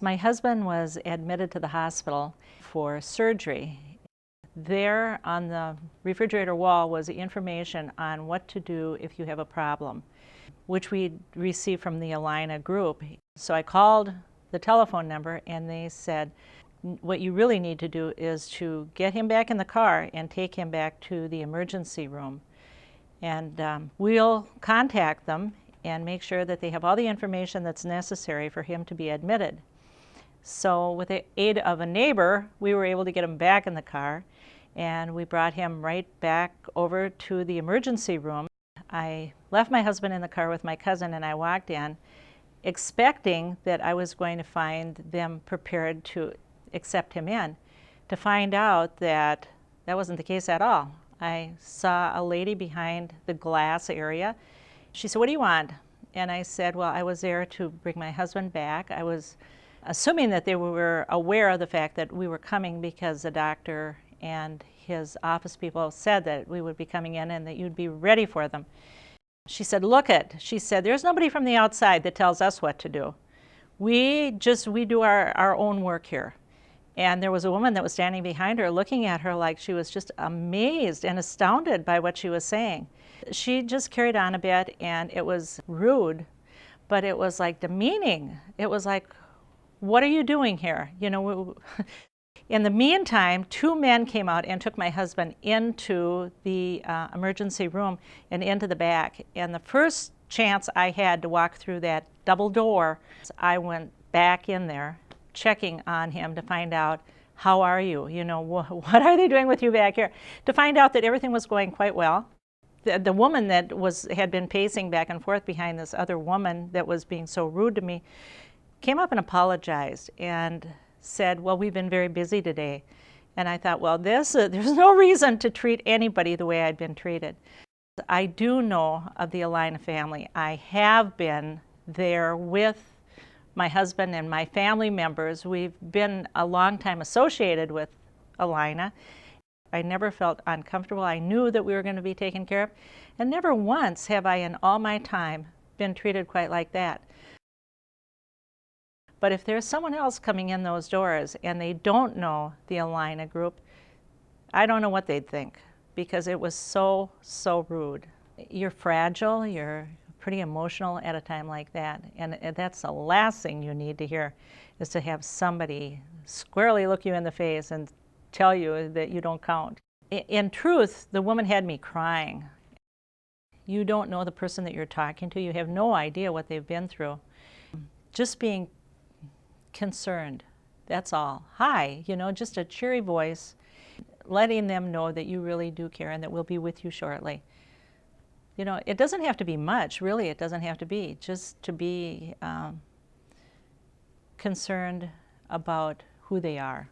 My husband was admitted to the hospital for surgery. There on the refrigerator wall was the information on what to do if you have a problem, which we received from the Alina group. So I called the telephone number and they said, what you really need to do is to get him back in the car and take him back to the emergency room. And we'll contact them and make sure that they have all the information that's necessary for him to be admitted. So with the aid of a neighbor, we were able to get him back in the car, and we brought him right back over to the emergency room. I left my husband in the car with my cousin, and I walked in expecting that I was going to find them prepared to accept him in, to find out that that wasn't the case at all. I saw a lady behind the glass area. She said, "What do you want?" And I said, "Well, I was there to bring my husband back." I was assuming that they were aware of the fact that we were coming because the doctor and his office people said that we would be coming in and that you'd be ready for them. She said, "Look it," she said, "there's nobody from the outside that tells us what to do. We do our own work here." And there was a woman that was standing behind her looking at her like she was just amazed and astounded by what she was saying. She just carried on a bit, and it was rude, but it was like demeaning. It was like, "What are you doing here?" You know. In the meantime, two men came out and took my husband into the emergency room and into the back. And the first chance I had to walk through that double door, I went back in there, checking on him to find out, how are you? You know, what are they doing with you back here? To find out that everything was going quite well. The woman that had been pacing back and forth behind this other woman that was being so rude to me came up and apologized and said, "Well, we've been very busy today." And I thought, well, there's no reason to treat anybody the way I'd been treated. I do know of the Alina family. I have been there with my husband and my family members. We've been a long time associated with Alina. I never felt uncomfortable. I knew that we were going to be taken care of. And never once have I in all my time been treated quite like that. But if there's someone else coming in those doors and they don't know the Alina group, I don't know what they'd think, because it was so, so rude. You're fragile, you're pretty emotional at a time like that, and that's the last thing you need to hear, is to have somebody squarely look you in the face and tell you that you don't count. In truth, the woman had me crying. You don't know the person that you're talking to. You have no idea what they've been through. Just being concerned, that's all. Hi, you know, just a cheery voice, letting them know that you really do care and that we'll be with you shortly. You know, it doesn't have to be much, really. It doesn't have to be. Just to be concerned about who they are.